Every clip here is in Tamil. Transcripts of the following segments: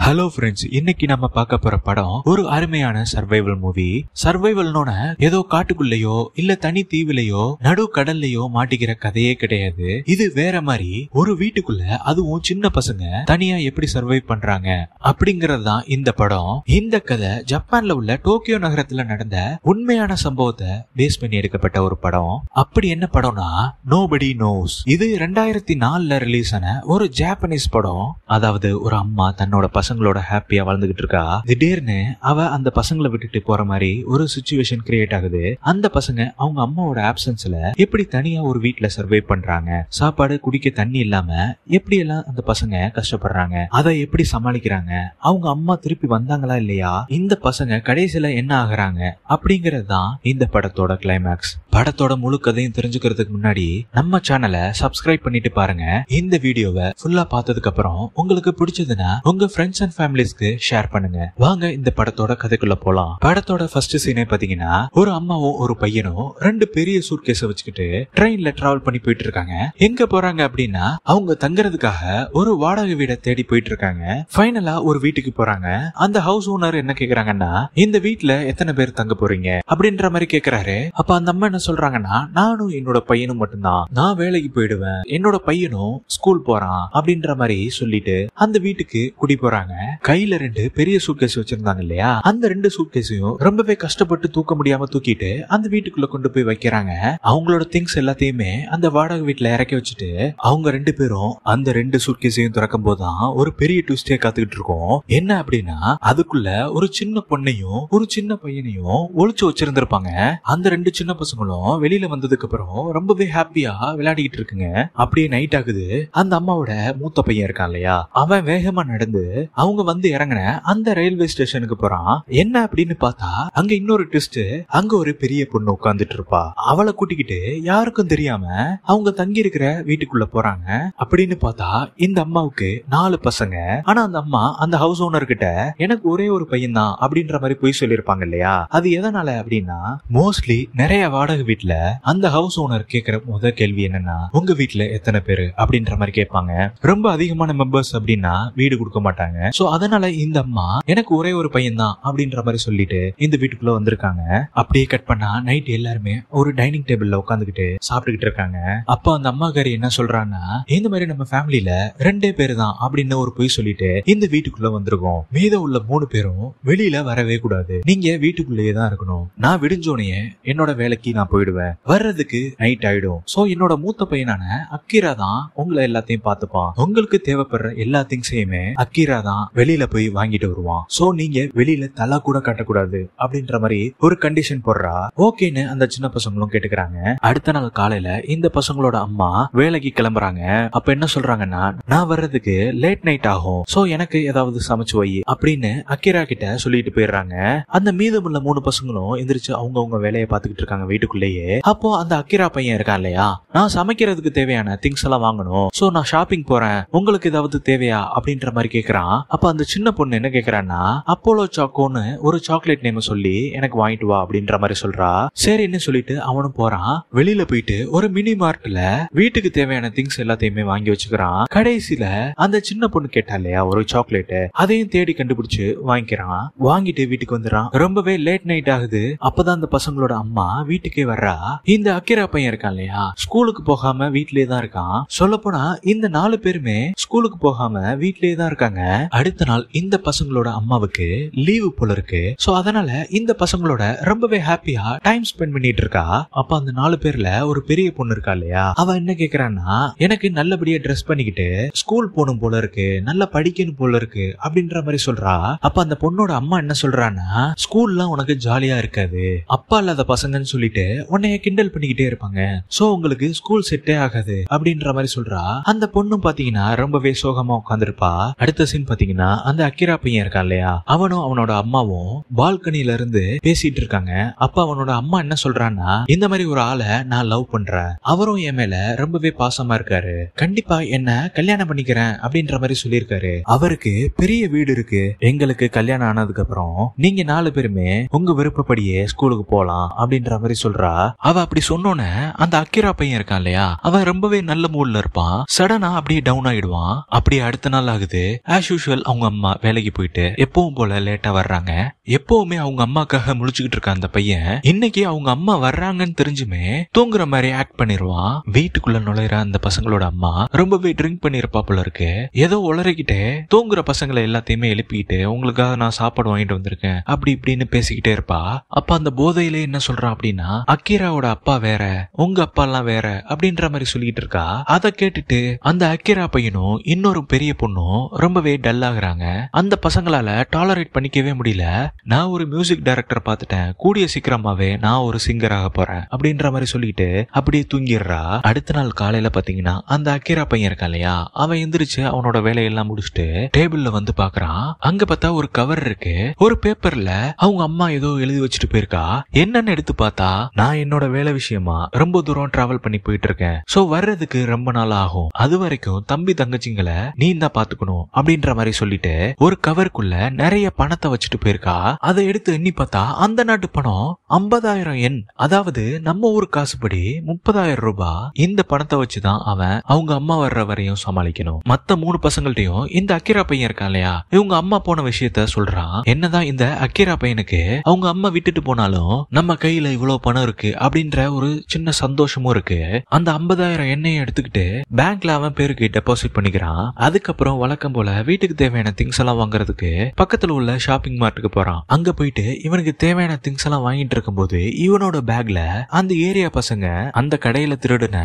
ஹலோ ஃப்ரெண்ட்ஸ், இன்னைக்கு நம்ம பார்க்க போற படம் ஒரு அருமையான சர்வைவல் மூவி. சர்வைவல்னோட ஏதோ காட்டுக்குள்ளேயோ இல்ல தனி தீவுலையோ நடு கடல்லையோ மாட்டிக்கிற கதையே கிடையாது. இது வேற மாதிரி ஒரு வீட்டுக்குள்ள அதுவும் சின்ன பசங்க தனியா எப்படி சர்வைவ் பண்றாங்க அப்படிங்கறது தான் இந்த படம். இந்த கதை ஜப்பான்ல உள்ள டோக்கியோ நகரத்துல நடந்த உண்மையான சம்பவத்தை பேஸ் பண்ணி எடுக்கப்பட்ட ஒரு படம். அப்படி என்ன படம்னா நோபடி நோஸ். இது 2004ல ரிலீஸ் ஆன ஒரு ஜாப்பனீஸ் படம். அதாவது ஒரு அம்மா தன்னோட பசங்களோட ஹாப்பியா வாழ்ந்துகிட்டு இருக்கா. திடீர்னு அவ அந்த பசங்களை விட்டுட்டு போற மாதிரி ஒரு சிச்சுவேஷன் கிரியேட் ஆகுது. அந்த பசங்க அவங்க அம்மாவோட ஆப்சன்ஸ்ல எப்படி தனியா ஒரு வீட்டுல சர்வை பண்றாங்க, சாப்பாடு குடிக்க தண்ணி இல்லாம எப்படி எல்லாம் அந்த பசங்க கஷ்டப்படுறாங்க, அதை எப்படி சமாளிக்கிறாங்க, அவங்க அம்மா திருப்பி வந்தாங்களா இல்லையா, இந்த பசங்க கடைசியில என்ன ஆகுறாங்க அப்படிங்கறது தான் இந்த படத்தோட கிளைமேக்ஸ். படத்தோட முழு கதையும் தெரிஞ்சுக்கிறதுக்கு முன்னாடி நம்ம சேனலை சப்ஸ்கிரைப் பண்ணிட்டு பாருங்க. இந்த வீடியோவை ஃபுல்லா பார்த்ததுக்கு அப்புறம் உங்களுக்கு பிடிச்சதுன்னா உங்க ஃப்ரெண்ட்ஸ் அண்ட் ஃபேமிலிஸ்க்கு ஷேர் பண்ணுங்க. வாங்க இந்த படத்தோட கதைக்குள்ள போலாம். படத்தோட ஃபர்ஸ்ட் சீனே பாத்தீங்கன்னா ஒரு அம்மாவும் ஒரு பையனும் ரெண்டு பெரிய சூட்கேஸை வச்சுக்கிட்டு ட்ரெயின்ல டிராவல் பண்ணி போயிட்டு இருக்காங்க. எங்க போறாங்க அப்படின்னா அவங்க தங்குறதுக்காக ஒரு வாடகை வீடை தேடி போயிட்டு இருக்காங்க. ஃபைனலா ஒரு வீட்டுக்கு போறாங்க. அந்த ஹவுஸ் ஓனர் என்ன கேக்குறாங்கன்னா, இந்த வீட்டுல எத்தனை பேர் தங்க போறீங்க அப்படின்ற மாதிரி கேக்குறாரு. அப்ப அந்த அம்மா என்ன சொல்றாங்கன்னா, நானும் என்னோட பையனும் மட்டும்தான், நான் வேலைக்கு போயிடுவேன், என்னோட பையனும் ஸ்கூல் போறான் அப்படின்ற மாதிரி சொல்லிட்டு அந்த வீட்டுக்கு குடி போறாங்க. கையில ரெண்டு பெரிய சூட்கேஸ் வச்சிருந்தாங்க இல்லையா, அந்த ரெண்டு சூட்கேஸையும் ரொம்பவே கஷ்டப்பட்டு தூக்க முடியாம தூக்கிட்டு அந்த வீட்டுக்குள்ள கொண்டு போய் வைக்கிறாங்க. அவங்களோட திங்ஸ் எல்லாத்தையுமே அந்த வாடகை வீட்டுல இறக்கி வச்சுட்டு அவங்க ரெண்டு பேரும் அந்த ரெண்டு சூட்கேஸையும் திறக்கும் போதுதான் ஒரு பெரிய ட்விஸ்டே காத்துக்கிட்டு இருக்கோம். என்ன அப்படின்னா அதுக்குள்ள ஒரு சின்ன பொண்ணையும் ஒரு சின்ன பையனையும் ஒளிச்சு வச்சிருந்திருப்பாங்க. அந்த ரெண்டு சின்ன பசங்களும் வெளியில வந்ததுக்கு அப்புறம் ரொம்பவே ஹாப்பியா விளையாடிக்கிட்டு இருக்குங்க. அப்படியே நைட் ஆகுது. அந்த அம்மாவோட மூத்த பையன் இருக்கான் இல்லையா, அவன் வேகமா நடந்து அவங்க வந்து இறங்கின அந்த ரயில்வே ஸ்டேஷனுக்கு போறான். என்ன அப்படின்னு பார்த்தா அங்க இன்னொரு ட்விஸ்ட், அங்க ஒரு பெரிய பொண்ணு உட்கார்ந்துட்டு இருப்பா. அவளை கூட்டிக்கிட்டு யாருக்கும் தெரியாம அவங்க தங்கி இருக்கிற வீட்டுக்குள்ள போறாங்க. அப்படின்னு பார்த்தா இந்த அம்மாவுக்கு 4 பசங்க. ஆனா அந்த அம்மா அந்த ஹவுஸ் ஓனர் கிட்ட எனக்கு ஒரே ஒரு பையன் தான் அப்படின்ற மாதிரி போய் சொல்லிருப்பாங்க இல்லையா. அது எதனால அப்படின்னா மோஸ்ட்லி நிறைய வாடகை வீட்டுல அந்த ஹவுஸ் ஓனர் கேக்குற முதல் கேள்வி என்னன்னா, உங்க வீட்டுல எத்தனை பேரு அப்படின்ற மாதிரி கேட்பாங்க. ரொம்ப அதிகமான மெம்பர்ஸ் அப்படின்னா வீடு கொடுக்க மாட்டாங்க. சோ அதனால இந்த அம்மா எனக்கு ஒரே ஒரு பையன் தான் அப்படின்ற மாதிரி சொல்லிட்டு இந்த வீட்டுக்குள்ள வந்திருக்காங்க. அப்படியே கட் பண்ணா நைட் எல்லாருமே ஒரு டைனிங் டேபிள்ல உட்காந்துக்கிட்டு சாப்பிட்டுக்கிட்டு இருக்காங்க. அப்ப அந்த அம்மாக்காரி என்ன சொல்றான்னா, இந்த மாதிரி நம்ம ஃபேமிலியில 2 பேரு தான் அப்படின்னு ஒரு பொய் சொல்லிட்டு இந்த வீட்டுக்குள்ள வந்திருக்கோம். மீதம் உள்ள 3 பேரும் வெளியில வரவே கூடாது, நீங்க வீட்டுக்குள்ளேயே தான் இருக்கணும். நான் விடிஞ்சோனையே என்னோட வேலைக்கு நான் போயிடுவேன், வர்றதுக்கு நைட் ஆயிடும். சோ என்னோட மூத்த பையனான அக்கீரா தான் உங்களை எல்லாத்தையும் பார்த்துப்பான். உங்களுக்கு தேவைப்படுற எல்லா திங்ஸையுமே அக்கீரா தான் வெளியில போய் வாங்கிட்டு வருவான். சோ நீங்க வெளியில தலா கூட காட்டக்கூடாது அப்படின்ற மாதிரி ஒரு கண்டிஷன் போடுறா. ஓகேன்னு அந்த சின்ன பசங்களும் கேட்டுக்கிறாங்க. அடுத்த நாள் காலையில இந்த பசங்களோட அம்மா வேலைக்கு கிளம்புறாங்க. அப்ப என்ன சொல்றாங்கன்னா, நான் வர்றதுக்கு லேட் நைட் ஆகும், சோ எனக்கு ஏதாவது சமைச்சு வை அப்படின்னு அக்கீரா கிட்ட சொல்லிட்டு போயிடுறாங்க. அந்த மீதமுள்ள 3 பசங்களும் எந்திரிச்சு அவங்க வேலையை பார்த்துக்கிட்டு இருக்காங்க வீட்டுக்குள்ளேயே. அப்போ அந்த அக்கீரா பையன் இருக்கான் இல்லையா, நான் சமைக்கிறதுக்கு தேவையான திங்ஸ் எல்லாம் வாங்கணும், சோ நான் ஷாப்பிங் போறேன், உங்களுக்கு ஏதாவது தேவையா அப்படின்ற மாதிரி கேக்குறான். அப்ப அந்த சின்ன பொண்ணு என்ன கேக்குறான்னா, அப்போலோ சாக்கோன்னு ஒரு சாக்லேட் நேம் சொல்லி எனக்கு வாங்கிட்டு வா அப்படின்ற மாதிரி சொல்றா. சரின்னு சொல்லிட்டு அவனும் போறான். வெளியில போயிட்டு ஒரு மினி மார்ட்ல வீட்டுக்கு தேவையான திங்ஸ் எல்லாத்தையுமே வாங்கி வச்சுக்கிறான். கடைசியில அந்த சின்ன பொண்ணு கேட்டா இல்லையா ஒரு சாக்லேட், அதையும் தேடி கண்டுபிடிச்சு வாங்கிக்கிறான். வாங்கிட்டு வீட்டுக்கு வந்துடுறான். ரொம்பவே லேட் நைட் ஆகுது. அப்பதான் அந்த பசங்களோட அம்மா வீட்டுக்கே வர்றா. இந்த அக்கீரா பையன் இருக்கான் இல்லையா, ஸ்கூலுக்கு போகாம வீட்லயே தான் இருக்கான். சொல்ல போனா இந்த 4 பேருமே ஸ்கூலுக்கு போகாம வீட்லயே தான் இருக்காங்க. அடுத்த நாள் இந்த பசங்களோட அம்மாவுக்கு லீவு போல இருக்கு. சோ அதனால இந்த பசங்களோட ரொம்பவே ஹாப்பியா டைம் ஸ்பெண்ட் பண்ணிட்டு இருக்கா. அப்ப அந்த 4 பேர்ல ஒரு பெரிய பொண்ணு இருக்கா இல்லையா, அவ என்ன கேக்குறான்னா, எனக்கு நல்லபடியா ட்ரெஸ் பண்ணிக்கிட்டு ஸ்கூல் போகணும் போல இருக்கு, நல்லா படிக்கணும் போல இருக்கு அப்படின்ற மாதிரி சொல்றா. அப்ப அந்த பொண்ணோட அம்மா என்ன சொல்றான்னா, ஸ்கூல்லாம் உனக்கு ஜாலியா இருக்காது, அப்பா இல்லாத பசங்கன்னு சொல்லிட்டு உன்னைய கிண்டல் பண்ணிக்கிட்டே இருப்பாங்க, சோ உங்களுக்கு ஸ்கூல் செட்டே ஆகாது அப்படின்ற மாதிரி சொல்றா. அந்த பொண்ணும் பாத்தீங்கன்னா ரொம்பவே சோகமா உட்காந்துருப்பா. அடுத்த சீன் பாத்தீங்கன்னா அந்த அக்கீரா பையன் இருக்கான் இல்லையா, அவனும் அவனோட அம்மாவும் பால்கனில இருந்து பேசிட்டு இருக்காங்க. அப்ப அவனோட அம்மா என்ன சொல்றான்னா, இந்த மாதிரி ஒரு ஆளை நான் லவ் பண்றேன், அவரும் என் மேல ரொம்பவே பாசமா இருக்காரு, கண்டிப்பா என்ன கல்யாணம் பண்ணிக்கிறேன் அப்படின்ற மாதிரி சொல்லியிருக்காரு, அவருக்கு பெரிய வீடு இருக்கு, எங்களுக்கு கல்யாணம் ஆனதுக்கு அப்புறம் நீங்க 4 பேருமே உங்க விருப்பப்படியே ஸ்கூலுக்கு போலாம் அப்படின்ற மாதிரி சொல்றா. அவ அப்படி சொன்னோன்னு அந்த அக்கீரா பையன் இருக்கான் இல்லையா, அவன் ரொம்பவே நல்ல மூட்ல இருப்பான். சடனா அப்படியே டவுன் ஆயிடுவான். அப்படியே அடுத்த நாள் ஆகுது. ஆஸ் யூஷுவல் யூஸ்வல் அவங்க அம்மா வேலைக்கு போயிட்டு எப்பவும் போல லேட்டா வர்றாங்க. எப்பவுமே அவங்க அம்மாக்காக முழிச்சுக்கிட்டு இருக்க அந்த பையன் இன்னைக்கு அவங்க அம்மா வர்றாங்கன்னு தெரிஞ்சுமே தூங்குற மாதிரி ஆக்ட் பண்ணிருவான். வீட்டுக்குள்ள நுழையிற அந்த பசங்களோட அம்மா ரொம்பவே ட்ரிங்க் பண்ணிருப்பா போல இருக்கு. ஏதோ உளறிக்கிட்டே தூங்குற பசங்களை எல்லாத்தையுமே எழுப்பிக்கிட்டு உங்களுக்காக நான் சாப்பாடு வாங்கிட்டு வந்திருக்கேன் அப்படி இப்படின்னு பேசிக்கிட்டே இருப்பா. அப்ப அந்த போதையில என்ன சொல்றான் அப்படின்னா, அக்கீராவோட அப்பா வேற, உங்க அப்பா எல்லாம் வேற அப்படின்ற மாதிரி சொல்லிட்டு இருக்கா. அதை கேட்டுட்டு அந்த அக்கீரா பையனும் இன்னொரு பெரிய பொண்ணும் ரொம்பவே டல் ஆகுறாங்க. அந்த பசங்களால டாலரேட் பண்ணிக்கவே முடியல. நான் ஒரு மியூசிக் டைரக்டர் பார்த்துட்டேன், கூடிய சீக்கிரமாவே நான் ஒரு சிங்கர் ஆக போறேன் அப்படின்ற மாதிரி சொல்லிட்டு அப்படியே தூங்கிடுறா. அடுத்த நாள் காலையில பாத்தீங்கன்னா அந்த அக்கீரா பையன் இருக்கா இல்லையா, அவன் எந்திரிச்சு அவனோட வேலையெல்லாம் முடிச்சுட்டு டேபிள்ல வந்து பாக்குறான். அங்க பார்த்தா ஒரு கவர் இருக்கு. ஒரு பேப்பர்ல அவங்க அம்மா ஏதோ எழுதி வச்சுட்டு போயிருக்கா. என்னன்னு எடுத்து பார்த்தா, நான் என்னோட வேலை விஷயமா ரொம்ப தூரம் டிராவல் பண்ணி போயிட்டு இருக்கேன், சோ வர்றதுக்கு ரொம்ப நாள் ஆகும், அது வரைக்கும் தம்பி தங்கச்சிங்களை நீ தான் பாத்துக்கணும் அப்படின்ற மாதிரி சொல்லிட்டு ஒரு கவருக்குள்ள நிறைய பணத்தை வச்சுட்டு போயிருக்கா. அதை எடுத்து எண்ணி பார்த்தா அந்த நாட்டு பணம் 50,000 yen, அதாவது நம்ம ஊர் காசுபடி 30,000 ரூபாய். இந்த பணத்தை வச்சுதான் அவன் அவங்க அம்மா வர்ற வரையும் சமாளிக்கணும். மத்த 3 பசங்கள்ட்டையும் இந்த அக்கீரா பையன் இருக்கான் இல்லையா, இவங்க அம்மா போன விஷயத்த சொல்றான். என்னதான் இந்த அக்கீரா பையனுக்கு அவங்க அம்மா விட்டுட்டு போனாலும் நம்ம கையில இவ்வளவு பணம் இருக்கு அப்படின்ற ஒரு சின்ன சந்தோஷமும் இருக்கு. அந்த 50,000 எண்ணெயை எடுத்துக்கிட்டு பேங்க்ல அவன் பேருக்கு டெபாசிட் பண்ணிக்கிறான். அதுக்கப்புறம் வழக்கம் போல வீட்டுக்கு தேவையான திங்ஸ் எல்லாம் வாங்குறதுக்கு பக்கத்துல உள்ள ஷாப்பிங் மார்ட்டுக்கு போறான். அங்க போயிட்டு இவனுக்கு தேவையான திங்ஸ் எல்லாம் வாங்கிட்டு இருக்கும்போது இவனோட பேக்ல அந்த ஏரியா பசங்க அந்த கடையில திருடுன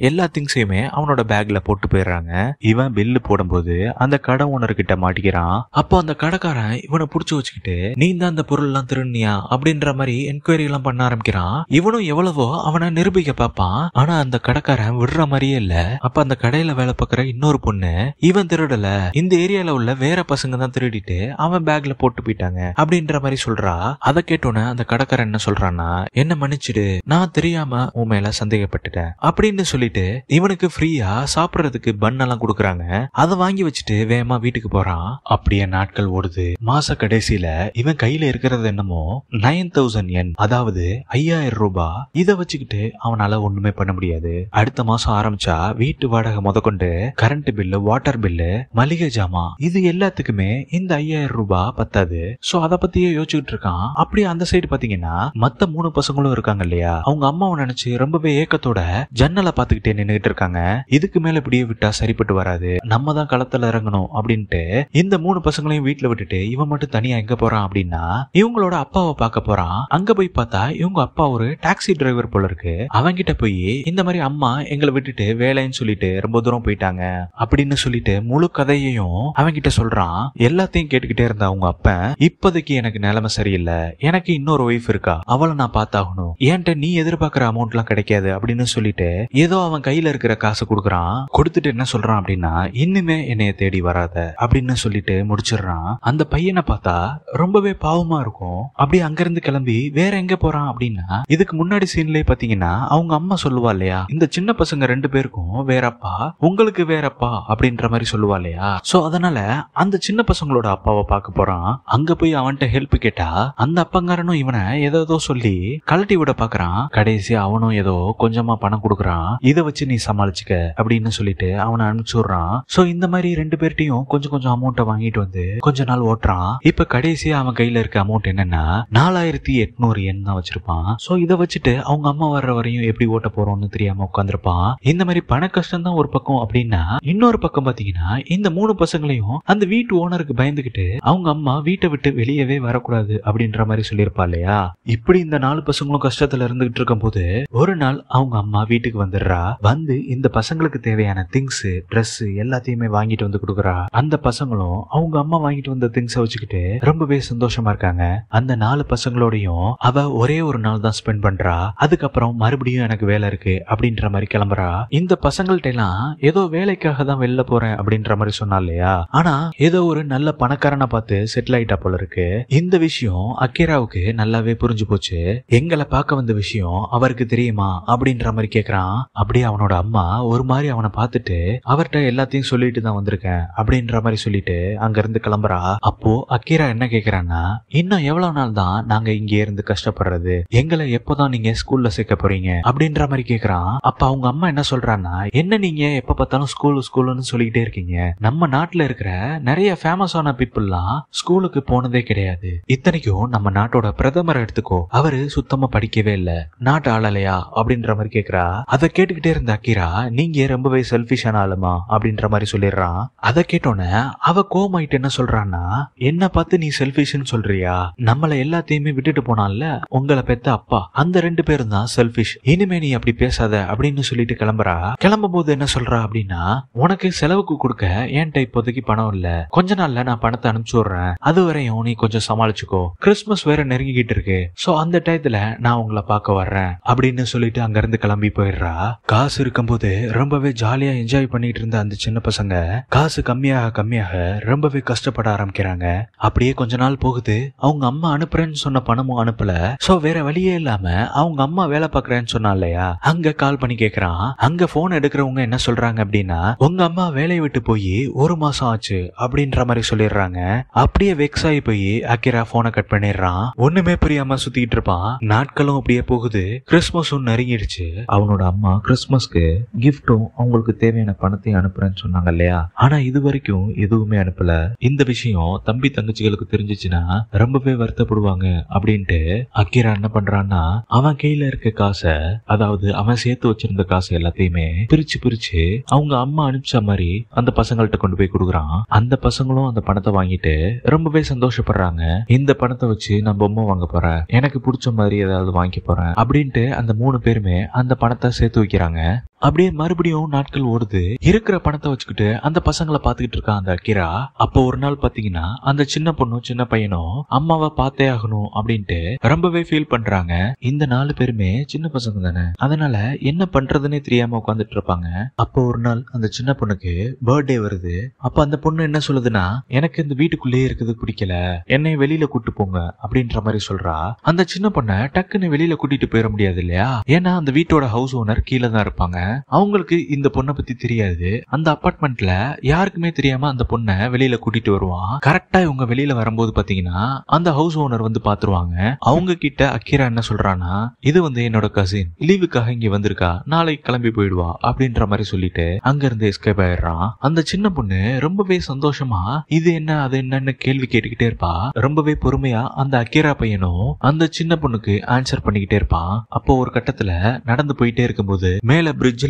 எல்லா திங்ஸையுமே அவனோட பேக்ல போட்டு போயிடுறாங்க. இவன் பில்லு போடும்போது அந்த கடை ஓனர் கிட்ட மாட்டிக்கிறான். அப்போ அந்த கடைக்காரன் இவனை புடிச்சு வச்சுக்கிட்டு, நீ தான் அந்த பொருள் எல்லாம் திருடுனியா அப்படின்ற மாதிரி என்கொயரி எல்லாம் பண்ண ஆரம்பிக்கிறான். இவனும் எவ்வளவோ அவனை நிரூபிக்க பார்ப்பான். ஆனா அந்த கடைக்காரன் விடுற மாதிரியே இல்ல. அப்ப அந்த கடையில வேலை பார்க்கிற இன்னொரு பொண்ணு, இவன் திருடல, இந்த ஏரியால உள்ள வேற பசங்க தான் திருடிட்டு அவன் பேக்ல போட்டு போயிட்டாங்க அப்படின்ற மாதிரி சொல்றா. அதை கேட்டோன்னு அந்த கடைக்காரன் என்ன சொல்றான்னா, என்ன மன்னிச்சிடு, நான் தெரியாம உன் மேல சந்தேகப்பட்டுட்டேன் அப்படின்னு சொல்லிட்டு இவனுக்கு ஃப்ரீயா சாப்பிடறதுக்கு பன் எல்லாம் கொடுக்குறாங்க. அதை வாங்கி வச்சுட்டு வேகமா வீட்டுக்கு போறான். அப்படியே நாட்கள் ஓடுது. மாச கடைசியில இவன் கையில இருக்கிறது என்னமோ 9,000 yen, அதாவது 5,000 ரூபாய். இதை வச்சுக்கிட்டு அவனால ஒண்ணுமே பண்ண முடியாது. அடுத்த மாசம் ஆரம்பிச்சா வீட்டு வாடகை முதற்கொண்டு கரண்ட் பில்லு, வாட்டர் பில்லு, மளிகை ஜாமா, இது எல்லாத்துக்குமே இந்த 5,000 ரூபாய் பத்தாது. சோ அத பத்தியே யோசிச்சுட்டு இருக்கான். அப்படியே அந்த சைடு பாத்தீங்கன்னா மத்த 3 பசங்களும் இருக்காங்க இல்லையா, அவங்க அம்மாவை நினைச்சு ரொம்பவே ஏக்கத்தோட ஜன்னலை பாத்துக்கிட்டே நின்னுகிட்டு இருக்காங்க. இதுக்கு மேல இப்படியே விட்டா சரிப்பட்டு வராது, நம்ம தான் களத்துல இறங்கணும் அப்படின்ட்டு இந்த 3 பசங்களையும் வீட்டுல விட்டுட்டு இவன் மட்டும் தனியா எங்க போறான் அப்படின்னா இவங்களோட அப்பாவை பார்க்க போறான். அங்க போய் பார்த்தா இவங்க அப்பா ஒரு டாக்ஸி டிரைவர் போல இருக்கு. அவங்கிட்ட போய் இந்த மாதிரி அம்மா எங்களை விட்டுட்டு வேலைன்னு சொல்லிட்டு ரொம்ப தூரம் போயிட்டாங்க அப்படின்னு சொல்லிட்டு முழு கதையையும் அவங்கிட்ட சொல்றான். எல்லாத்தையும் கேட்டுக்கிட்டே இருந்த அவங்க அப்பா, இப்போதைக்கு எனக்கு நிலைமை சரியில்லை, எனக்கு இன்னொரு ஒய்ஃப் இருக்கா, அவளை நான் பார்த்தாகணும், ஏன்ட்ட நீ எதிர்பார்க்கிற அமௌண்ட் எல்லாம் கிடைக்காது அப்படின்னு சொல்லிட்டு ஏதோ அவன் கையில இருக்கிற காசை கொடுக்குறான். கொடுத்துட்டு என்ன சொல்றான் அப்படின்னா, இன்னுமே என்னைய தேடி வராத அப்படின்னு சொல்லிட்டு முடிச்சிடுறான். அந்த பையனை பார்த்தா ரொம்பவே பாவமா இருக்கும். அப்படி அங்கிருந்து கிளம்பி வேற எங்க போறான் அப்படின்னா, இதுக்கு முன்னாடி சீன்லயே பாத்தீங்கன்னா அவங்க அம்மா சொல்லுவா இல்லையா, இந்த சின்ன பசங்க 2 பேருக்கும் வேறப்பா, உங்களுக்கு வேறப்பா அப்படின்ற மாதிரி சொல்லுவா இல்லையா. சோ அதனால அந்த சின்ன பசங்களோட அப்பாவை பார்க்க போறான். அங்க போய் அவன்கிட்ட ஹெல்ப் கேட்டா அந்த அப்பங்காரனும் இவனை ஏதோ சொல்லி கழட்டி விட பாக்குறான். கடைசி அவனும் ஏதோ கொஞ்சமா பணம் கொடுக்குறான், இதை வச்சு நீ சமாளிச்சுக்க அப்படின்னு சொல்லிட்டு அவனை அனுப்பிச்சு விடுறான். சோ இந்த மாதிரி 2 பேர்ட்டையும் கொஞ்சம் கொஞ்சம் அமௌண்ட்டை வாங்கிட்டு வந்து கொஞ்ச நாள் ஓட்டுறான். இப்ப கடைசியா அவன் கையில இருக்க அமௌண்ட் என்னன்னா 4,800 yen தான் வச்சிருப்பான். சோ இதை வச்சுட்டு அவங்க அம்மா வர்ற வரையும் எப்படி ஓட்ட போறோம்னு தெரியாம உட்காந்துருப்பான். இந்த மாதிரி பண கஷ்டம் தான் ஒரு பக்கம் அப்படின்னா, இன்னொரு பக்கம் பாத்தீங்கன்னா இந்த 3 பசங்களையும் அந்த வீட்டு ஓனருக்கு பயந்துகிட்டு அவங்க அம்மா வீட்டை விட்டு வெளியவே வரக்கூடாது அப்படின்ற மாதிரி சொல்லியிருப்பா இல்லையா. இப்படி இந்த 4 பசங்களும் கஷ்டத்துல இருந்துகிட்டு இருக்கும் போது ஒரு நாள் அவங்க அம்மா வீட்டுக்கு வந்துடுறா. வந்து இந்த பசங்களுக்கு தேவையான திங்ஸ், ட்ரெஸ் எல்லாத்தையுமே வாங்கிட்டு வந்து கொடுக்குறா. அந்த பசங்களும் அவங்க அம்மா வாங்கிட்டு வந்த திங்ஸை வச்சுக்கிட்டு ரொம்பவே சந்தோஷமா இருக்காங்க. அந்த 4 பசங்களோடையும் அவ ஒரே ஒரு நாள் தான் ஸ்பெண்ட் பண்றா. அதுக்கப்புறம் மறுபடியும் எனக்கு வேலை இருக்கு அப்படின்ற மாதிரி கிளம்புறா. இந்த பசங்கள்ட்ட எல்லாம் ஏதோ வேலைக்காக தான் வெளில போறேன் அப்படின்ற மாதிரி சொன்னா இல்லையா, ஆனா ஏதோ ஒரு நல்ல பணக்காரனை பார்த்து செட்டில் ஆயிட்டா போல இருக்கு. இந்த விஷயம் அக்கீராவுக்கு நல்லாவே புரிஞ்சு போச்சு. எங்களை பார்க்க வந்த விஷயம் அவருக்கு தெரியுமா அப்படின்ற மாதிரி கேக்குறான். அப்படியே அவனோட அம்மா ஒரு மாதிரி அவனை பார்த்துட்டு அவர்கிட்ட எல்லாத்தையும் சொல்லிட்டு தான் வந்திருக்கேன் அப்படின்ற மாதிரி சொல்லிட்டு அங்க இருந்து கிளம்புறா. அப்போ அக்கீரா என்ன கேக்குறான்னா, இன்னும் எவ்வளவு நாள் தான் நாங்க இங்க இருந்து கஷ்டப்படுறது, எங்களை எப்போதான் நீங்க ஸ்கூல்ல சேர்க்க போறீங்க அப்படின்ற மாதிரி கேக்குறான். அப்ப அவங்க அம்மா என்ன சொல்றான்னா, என்ன நீங்க எப்ப பார்த்தாலும் ஸ்கூல் ஸ்கூல்னு சொல்லிக்கிட்டே இருக்கீங்க, நம்ம நாட்டுல இருக்கிற நிறைய ஃபேமஸான பீப்புள்லாம் ஸ்கூலுக்கு போனதே கிடையாது. இத்தனைக்கும் நம்ம நாட்டோட பிரதமர் எடுத்துக்கோ, அவரு சுத்தமா படிக்கவே இல்ல, நாட்டு ஆளலையா அப்படின்ற மாதிரி கேக்குறா. அதை கேட்டுக்கிட்டே இருந்த அக்கீரா, நீங்க ரொம்பவே செல்ஃபிஷான ஆளுமா அப்படின்ற மாதிரி சொல்லிடுறான். அதை கேட்டோன்னே அவ கோமாயிட்டு என்ன சொல்றான்னா, என்ன பார்த்து நீ செல்ஃபிஷ்னு சொல்றியா? நம்மள எல்லாத்தையுமே விட்டுட்டு போனான்ல உங்களை பெத்த அப்பா, அந்த 2 பேரும் தான் செல்ஃபிஷ். இனிமே நீ அப்படி பேசாத அப்படின்னு சொல்லிட்டு கிளம்புறா. கிளம்பும் போது என்ன சொல்றா அப்படின்னா, உனக்கு செலவுக்கு கொடுக்க என்கிட்ட இப்போதைக்கு பணம் இல்ல, கொஞ்ச நாள்ல நான் பணத்தை அனுப்பிச்சு விடுறேன், அது வரையும் நீ கொஞ்சம் சமாளிச்சுக்கோ, கிறிஸ்துமஸ் வேற நெருங்கிக்கிட்டு இருக்கு, சோ அந்த டயத்துல நான் உங்களை பார்க்க வர்றேன் அப்படின்னு சொல்லிட்டு அங்க இருந்து கிளம்பி போயிடுறா. காசு இருக்கும்போது ரொம்பவே ஜாலியா என்ஜாய் பண்ணிட்டு இருந்த அந்த சின்ன பசங்க காசு கம்மியாக கம்மியாக ரொம்பவே கஷ்டப்பட ஆரம்பிக்கிறாங்க. அப்படியே கொஞ்ச நாள் போகுது. அவங்க அம்மா அனுப்புறேன்னு சொன்ன பணமும் அனுப்பல. சோ வேற வழியே இல்லாம அவங்க அம்மா வேலை பாக்குறேன்னு சொன்னா இல்லையா, அங்க கால் பண்ணி கேக்குறான். அங்க போன் எடுக்கிறவங்க என்ன சொல்றாங்க அப்படின்னா, உங்க அம்மா வேலையை விட்டு போய் 1 மாசம் ஆச்சு அப்படின்ற மாதிரி சொல்லிடுறாங்க. அப்படியே வெக்ஸ் ஆகி போய் அக்கிரா போனை கட் பண்ணிடுறான். ஒண்ணுமே புரியாம சுத்திட்டு இருப்பான். நாட்களும் அப்படியே போகுது. கிறிஸ்துமஸும் நெருங்கிடுச்சு. அவனோட அம்மா கிறிஸ்துமஸ்க்கு கிஃப்டும் அவங்களுக்கு தேவையான பணத்தையும் அனுப்புறேன்னு சொன்னாங்க இல்லையா, ஆனா இது வரைக்கும் எதுவுமே அனுப்பல. இந்த விஷயம் தம்பி தங்கச்சிகளுக்கு தெரிஞ்சிச்சுன்னா ரொம்பவே வருத்தப்படுவாங்க அப்படின்ட்டு அக்கிரா என்ன பண்றான்னா, அவன் கையில இருக்க காசை, அதாவது அவன் சேர்த்து வச்சிருந்த காசு எல்லாத்தையுமே பிரிச்சு பிரிச்சு அவங்க அம்மா அனுப்பிச்ச மாதிரி அந்த பசங்கள்ட்ட கொண்டு போய் கொடுக்குறான். அந்த பசங்களும் அந்த பணத்தை வாங்கிட்டு ரொம்பவே சந்தோஷப்படுறாங்க. இந்த பணத்தை வச்சு நான் பொம்மை வாங்க போறேன், எனக்கு பிடிச்ச மாதிரி ஏதாவது வாங்கி போறேன் அப்படின்ட்டு அந்த 3 பேருமே அந்த பணத்தை சேர்த்து வைக்கிறாங்க. அப்படியே மறுபடியும் நாட்கள் ஓடுது. இருக்கிற பணத்தை வச்சுக்கிட்டு அந்த பசங்களை பாத்துக்கிட்டு இருக்கான் அந்த அக்கிரா. அப்போ ஒரு நாள் பாத்தீங்கன்னா அந்த சின்ன பொண்ணும் சின்ன பையனும் அம்மாவை பார்த்தே ஆகணும் அப்படின்ட்டு ரொம்பவே ஃபீல் பண்றாங்க. இந்த 4 பேருமே சின்ன பசங்க தானே, அதனால என்ன பண்றதுன்னே தெரியாம உட்காந்துட்டு இருப்பாங்க. அப்போ ஒரு நாள் அந்த சின்ன பொண்ணுக்கு பர்த்டே வருது. அப்ப அந்த பொண்ணு என்ன சொல்லுதுன்னா, எனக்கு இந்த வீட்டுக்குள்ளேயே இருக்குது பிடிக்கல, என்னை வெளியில கூட்டு போங்க அப்படின்ற மாதிரி சொல்றா. அந்த சின்ன பொண்ணை டக்குன்னு வெளியில கூட்டிட்டு போயிட முடியாது இல்லையா, ஏன்னா அந்த வீட்டோட ஹவுஸ் ஓனர் கீழே தான் இருப்பாங்க. அவங்களுக்கு இந்த பொண்ணை பத்தி தெரியாது. அந்த அபார்ட்மெண்ட்ல யாருக்குமே தெரியாம அந்த பொண்ணை வெளியில கூட்டிட்டு வருவான். கரெக்டா இவங்க வெளியில வரும்போது பாத்தீங்கன்னா அந்த ஹவுஸ் ஓனர் வந்து பாத்துருவாங்க. அவங்க கிட்ட அக்கிரா என்ன சொல்றானா, இது என்னோட கசின், லீவுக்காக இங்க வந்திருக்கா, நாளைக்கு கிளம்பி போயிடுவா அப்படின்ற மாதிரி சொல்லிட்டு அங்க இருந்து எஸ்கேப் ஆயிடுறான். அந்த சின்ன பொண்ணு ரொம்பவே சந்தோஷமா இது என்ன அது என்னன்னு கேள்வி கேட்டுக்கிட்டே இருப்பா. ரொம்பவே பொறுமையா அந்த அக்கிரா பையனும் அந்த சின்ன பொண்ணுக்கு ஆன்சர் பண்ணிக்கிட்டே இருப்பான். அப்போ ஒரு கட்டத்துல நடந்து போயிட்டே இருக்கும்போது மேல பிரிட்ஜ்ல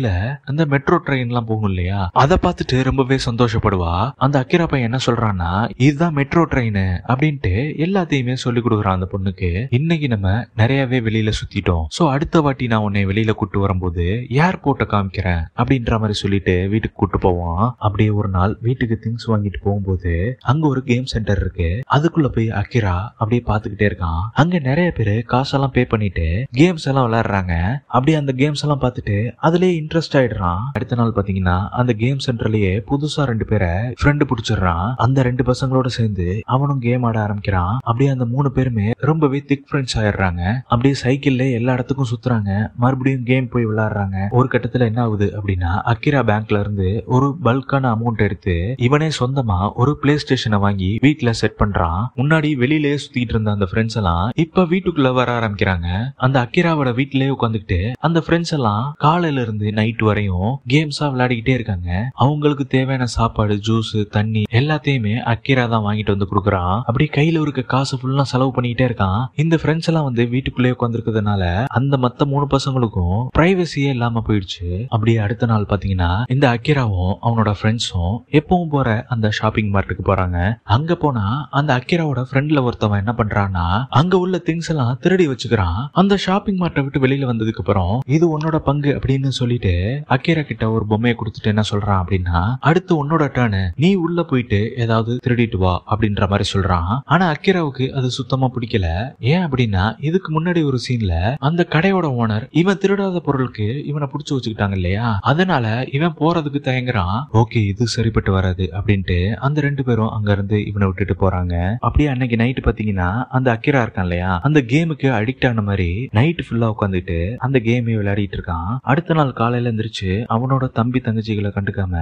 அந்த மெட்ரோ ட்ரெயின் எல்லாம் போகும் இல்லையா, அதை பார்த்துட்டு ரொம்பவே சந்தோஷப்படுவா. அந்த அக்கிரா பையன் என்ன சொல்றான்னா, இதுதான் மெட்ரோ ட்ரெயின் அப்படின்ட்டு எல்லாத்தையுமே சொல்லி கொடுக்குறான் அந்த பொண்ணுக்கு. இன்னைக்கு நம்ம நிறையவே வெளியில சுத்திட்டோம், சோ அடுத்த வாட்டி நான் உன்னை வெளியில கூட்டு வரும்போது ஏர்போர்ட்டை காமிக்கிறேன் அப்படின்ற மாதிரி சொல்லிட்டு வீட்டுக்கு கூட்டு போவான். அப்படியே ஒரு நாள் வீட்டுக்கு திங்ஸ் வாங்கிட்டு போகும்போது அங்க ஒரு கேம் சென்டர் இருக்கு. அதுக்குள்ள போய் அக்கிரா அப்படியே பாத்துக்கிட்டே இருக்கான். அங்க நிறைய பேரு காசெல்லாம் பே பண்ணிட்டு கேம்ஸ் எல்லாம் விளையாடுறாங்க. அப்படியே அந்த கேம்ஸ் எல்லாம் பார்த்துட்டு அதுலயே இன்ட்ரெஸ்ட் ஆயிடுறான். அடுத்த நாள் பாத்தீங்கன்னா அந்த கேம் சென்டர்லயே புதுசா 2 பேரை ஃப்ரெண்டு பிடிச்சிடுறான். அந்த 2 பசங்களோட சேர்ந்து அவனும் கேம் ஆட ஆரம்பிக்கிறான். அப்படியே அந்த 3 பேருமே ரொம்பவே திக் ஃப்ரெண்ட்ஸ் ஆயிடுறாங்க. அப்படியே சைக்கிள்ல எல்லா இடத்துக்கும் சுத்துறாங்க, மறுபடியும் கேம் போய் விளையாடுறாங்க. ஒரு கட்டத்துல என்ன ஆகுது அப்படின்னா, அக்கிரா பேங்க்ல இருந்து ஒரு பல்கான அமௌண்ட் எடுத்து இவனே சொந்தமா ஒரு பிளே ஸ்டேஷனை வாங்கி வீட்டுல செட் பண்றான். முன்னாடி வெளியிலேயே சுத்திட்டு இருந்த அந்த ஃப்ரெண்ட்ஸ் எல்லாம் இப்ப வீட்டுக்குள்ள வர ஆரம்பிக்கிறாங்க. அந்த அக்கிராவோட வீட்டிலேயே உட்காந்துக்கிட்டு அந்த ஃப்ரெண்ட்ஸ் எல்லாம் காலையில இருந்து நைட் வரையும் கேம்ஸா விளையாடிக்கிட்டே இருக்காங்க. அவங்களுக்கு தேவையான சாப்பாடு, ஜூஸ், தண்ணி எல்லாத்தையுமே அக்கிரா தான் வாங்கிட்டு வந்து கொடுக்குறான். அப்படி கையில இருக்க காசு ஃபுல்லா செலவு பண்ணிக்கிட்டே இருக்கான். இந்த ஃப்ரெண்ட்ஸ் எல்லாம் வீட்டுக்குள்ளே உட்காந்துருக்கிறதுனால அந்த மத்த 3 பசங்களுக்கும் பிரைவசியே இல்லாம போயிடுச்சு. அப்படியே அடுத்த நாள் பாத்தீங்கன்னா இந்த அக்கிராவும் அவனோட ஃப்ரெண்ட்ஸும் எப்பவும் போற அந்த ஷாப்பிங் மார்ட்டுக்கு போறாங்க. அங்க போனா அந்த அக்கிராவோட ஃப்ரெண்ட்ல ஒருத்தவன் என்ன பண்றான்னா, அங்க உள்ள திங்ஸ் எல்லாம் திருடி வச்சுக்கிறான். அந்த ஷாப்பிங் மார்ட்டை விட்டு வெளியில வந்ததுக்கு அப்புறம் இது உன்னோட பங்கு அப்படின்னு சொல்லிட்டு அக்கிரா கிட்ட ஒரு பொம்மையை கொடுத்துட்டு என்ன சொல்றான் அப்படின்னா, அடுத்து உன்னோட டர்னு, நீ உள்ள போயிட்டு ஏதாவது திருடிட்டு வா அப்படின்ற மாதிரி சொல்றான். ஆனா அக்கிராவுக்கு அது சுத்தமா பிடிக்கல. ஏன் அப்படின்னா, இதுக்கு முன்னாடி ஒரு சீன்ல அந்த கடையோட ஓனர் இவன் திருடாத பொருளுக்கு இவனை புடிச்சு வச்சுக்கிட்டாங்க இல்லையா, அதனால இவன் போறதுக்கு தயங்குறான். ஓகே, இது சரிப்பட்டு வராது அப்படின்ட்டு அந்த 2 பேரும் அங்க இருந்து இவனை விட்டுட்டு போறாங்க. அப்படியே அன்னைக்கு நைட்டு பாத்தீங்கன்னா அந்த அக்கிரா இருக்கான் இல்லையா, அந்த கேமுக்கு அடிக்ட் ஆன மாதிரி நைட் ஃபுல்லா உட்காந்துட்டு அந்த கேமே விளையாடிட்டு இருக்கான். அடுத்த நாள் காலையில எந்திரிச்சு அவனோட தம்பி தங்கச்சிகளை கண்டுக்காம